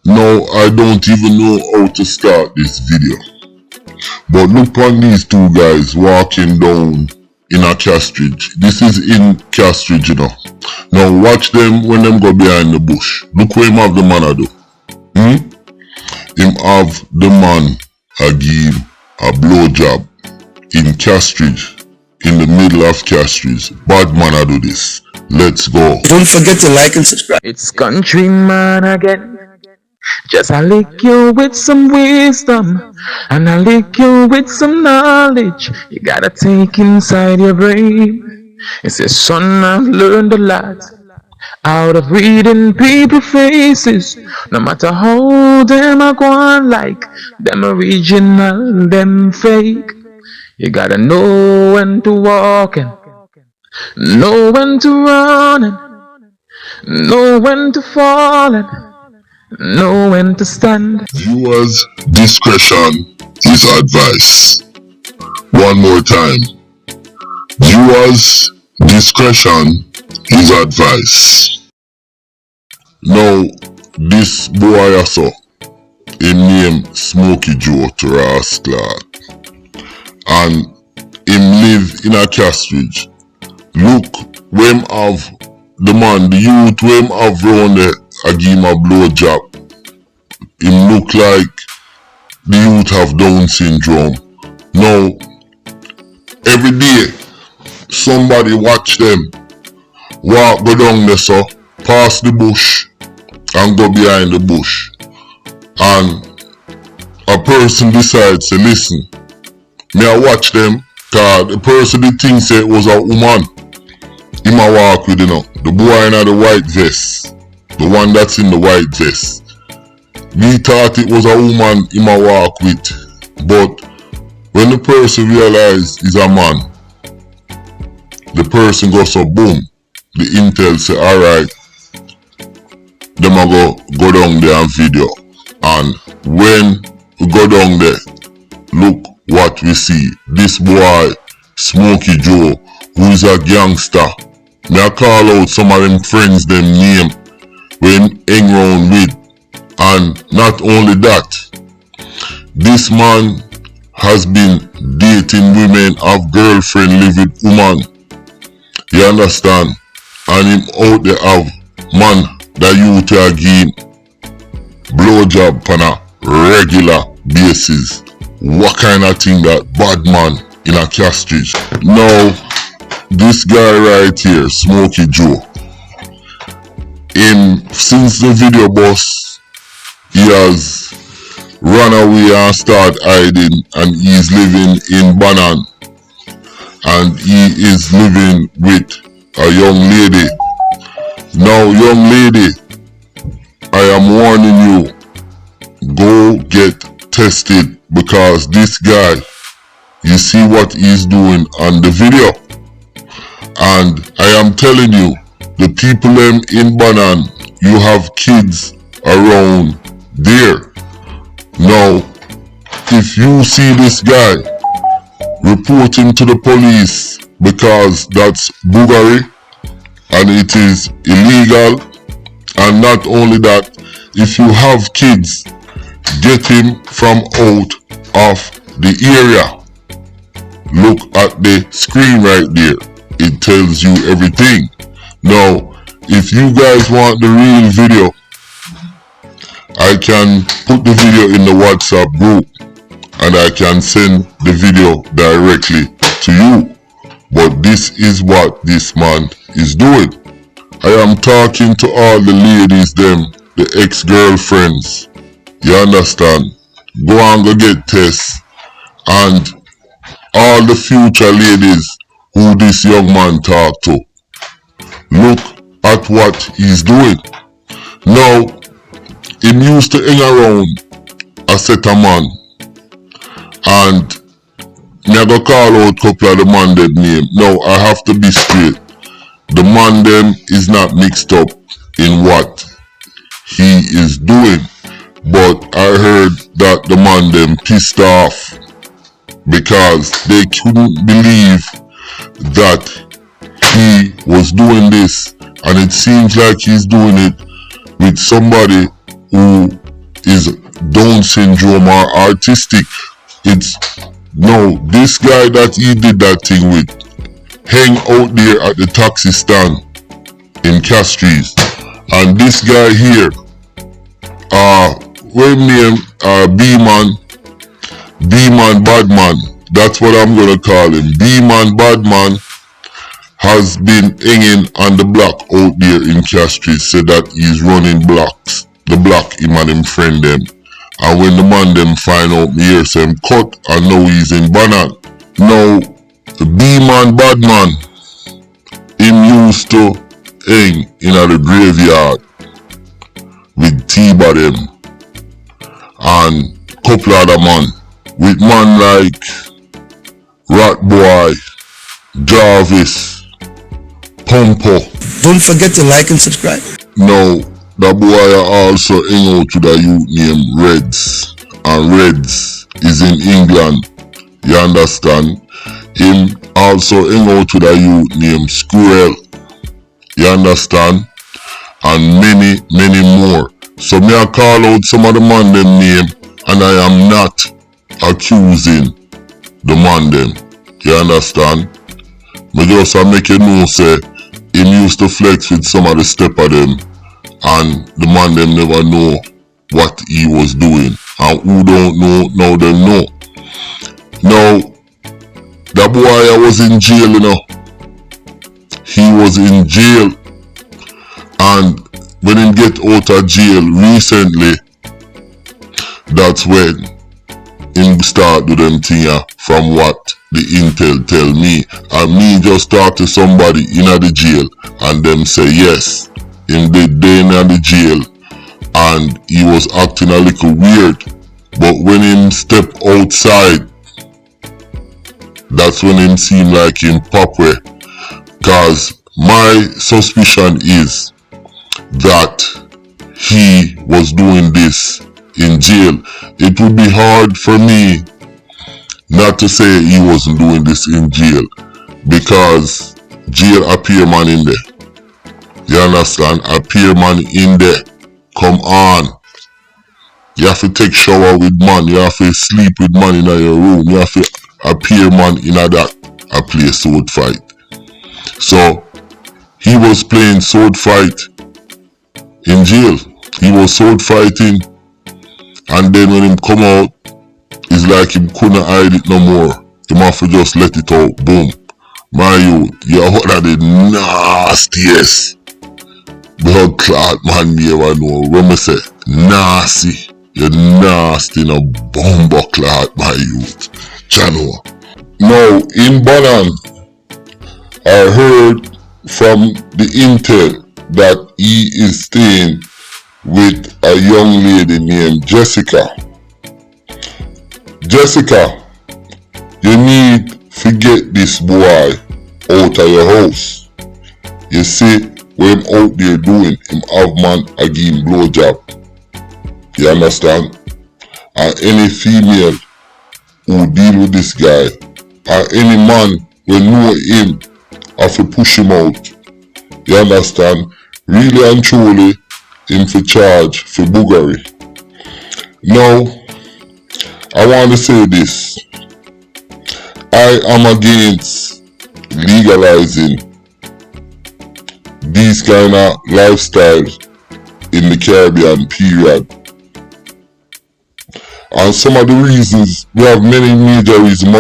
Now I don't even know how to start this video. But look on these two guys walking down in a Castridge. This is in Castridge, you know. Now watch them when them go behind the bush. Look where him have the man a do. Him have the man a give a blowjob in Castridge, in the middle of Castridge. Bad man a do this. Let's go. Don't forget to like and subscribe. It's Countryman again. Just I lick you with some wisdom, and I lick you with some knowledge. You gotta take inside your brain. It says, son, I've learned a lot out of reading people's faces. No matter how them are going, like them original, them fake. You gotta know when to walk and know when to run and know when to fall and know when to stand. Viewers' discretion is advice. One more time. Viewers' discretion is advice. Now, this boy I saw, him name Smokey Joe to Rascal, and him live in a Castridge. Look, when him have the man, the youth, when him have round there, I give him a blowjob. Him look like the youth have Down syndrome. Now, every day, somebody watch them walk go down there, so pass the bush and go behind the bush. And a person decides to listen. Me I watch them, cause the person did think say it was a woman. Him a walk with, you know, the boy in the white vest. The one that's in the white vest. We thought it was a woman him a walk with. But when the person realized he's a man, the person goes so boom. The intel say, alright, them a go down there and video. And when we go down there, look what we see. This boy, Smokey Joe, who is a gangster. Me I call out some of them friends them name when hang round with. And not only that, this man has been dating women, have girlfriend, live with woman. You understand? And him out there have man that you to give blowjob on a regular basis. What kind of thing that bad man in a Castridge? Now, this guy right here, Smokey Joe, since the video boss, he has run away and start hiding, and he's living in Banan, and he is living with a young lady. Now, young lady, I am warning you, go get tested, because this guy, you see what he's doing on the video. And I am telling you, the people them in Banan, you have kids around there. Now, if you see this guy, report him to the police, because that's boogery and it is illegal. And not only that, if you have kids, get him from out of the area. Look at the screen right there. It tells you everything. Now, if you guys want the real video, I can put the video in the WhatsApp group and I can send the video directly to you. But this is what this man is doing. I am talking to all the ladies them, the ex-girlfriends. You understand? Go and go get tests. And all the future ladies who this young man talk to, look at what he's doing. Now, him used to hang around a set of man, and me I go call out couple of the man them name. Now I have to be straight. The man them is not mixed up in what he is doing, but I heard that the man them pissed off because they couldn't believe that he was doing this, and it seems like he's doing it with somebody who syndrome or artistic. It's no, this guy that he did that thing with hang out there at the taxi stand in Castries, and this guy here, what name, B-Man Badman, that's what I'm gonna call him. B-Man Badman has been hanging on the block out there in Castries, so that he's running blocks. The block him and him friend them. And when the man them find out me hear some cut and now he's in Banan. Now the B-Man Badman, him used to hang in the graveyard with T-Ba them and couple other man. With man like Rat Boy, Jarvis, Pumpo. Don't forget to like and subscribe. Now, that boy also hang out with a youth named Reds. And Reds is in England. You understand? Him also hang out with a youth named Squirrel. You understand? And many, many more. So me I call out some of the man them name, and I am not accusing the man them. You understand? Me just make you know say him used to flex with some of the step of them, and the man them never know what he was doing. And who don't know, now them know. Now, that boy was in jail, you know. He was in jail, and when he get out of jail recently, that's when him start do them thing from what the intel tell me. And me just talk to somebody in the jail, and them say yes, him did day in the jail, and he was acting a little weird. But when him step outside, that's when him seem like him pop way. Cause my suspicion is that he was doing this in jail. It would be hard for me not to say he wasn't doing this in jail, because jail appear man in there. You understand? Appear man in there. Come on. You have to take shower with man. You have to sleep with man in your room. You have to appear man in that a play sword fight. So he was playing sword fight in jail. He was sword fighting, and then when him come out, it's like him couldn't hide it no more. Him have to just let it out. Boom. My youth, you're one of the nastiest blood clot man me ever know. When me say nasty, you're nasty no bomber clot, my youth. Channel. Now in Banan, I heard from the intel that he is staying with a young lady named Jessica. Jessica, you need to get this boy out of your house. You see what him out there doing, him have man again blowjob. You understand? And any female who deal with this guy, or any man will know him, have to push him out. You understand? Really and truly, him for charge for boogery. Now, I want to say this. I am against legalizing these kind of lifestyles in the Caribbean, period. And some of the reasons, we have many major reasons,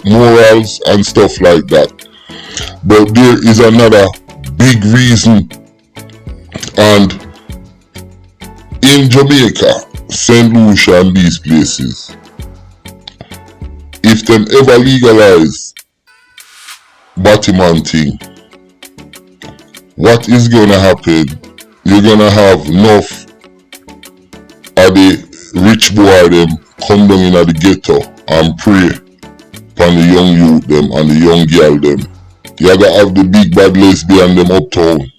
morals and stuff like that. But there is another big reason, and in Jamaica, St. Lucia and these places, if them ever legalize Batman thing, what is gonna happen? You're gonna have enough of the rich boy them come down in the ghetto and pray upon the young youth them and the young girl them. You gotta have the big bad lesbian them uptown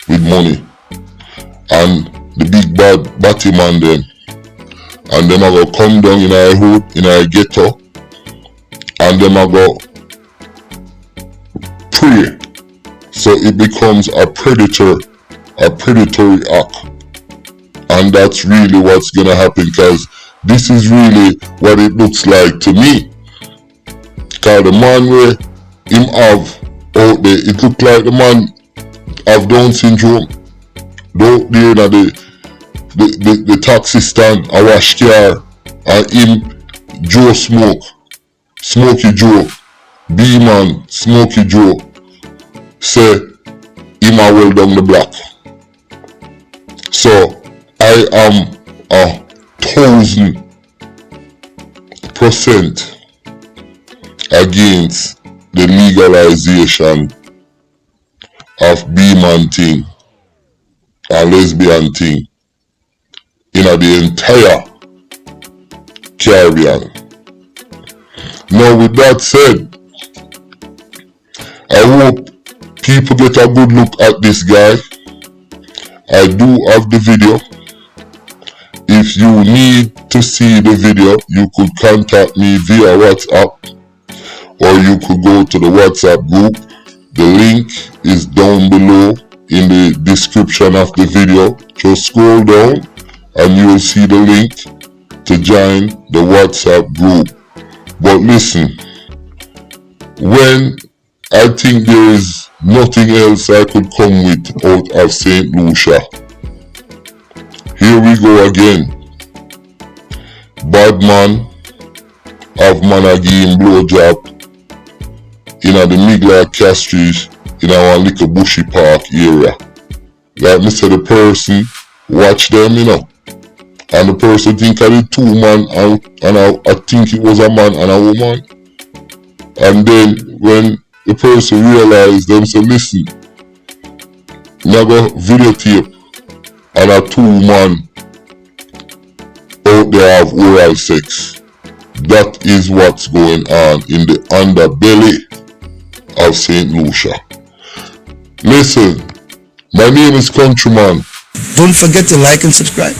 with money, and the big bad Batman them, and them are gonna come down in our hood, in our ghetto, and them are gonna pray. So it becomes a predatory act. And that's really what's gonna happen, because this is really what it looks like to me. Cause the man where him have out there, it look like the man have Down syndrome. Out there in the taxi stand, a wash car, and him Joe smoke, Smokey Joe, B-man, Smokey Joe, say him a well down the block. So I am 1000% against the legalization of B-man thing and lesbian thing in the entire Caribbean. Now with that said, I hope people get a good look at this guy. I do have the video. If you need to see the video, you could contact me via WhatsApp, or you could go to the WhatsApp group. The link is down below in the description of the video. Just scroll down and you will see the link to join the WhatsApp group. But listen, when I think there is nothing else I could come with out of St. Lucia, here we go again. Bad man have man again blowjob in the middle of Castries in our little bushy park area. Like me say, the person watch them, you know, and the person think of the two man, and I think it was a man and a woman. And then when the person realized, them say, listen, never videotape and a two man out there have oral sex. That is what's going on in the underbelly of St. Lucia. Listen, my name is Countryman. Don't forget to like and subscribe.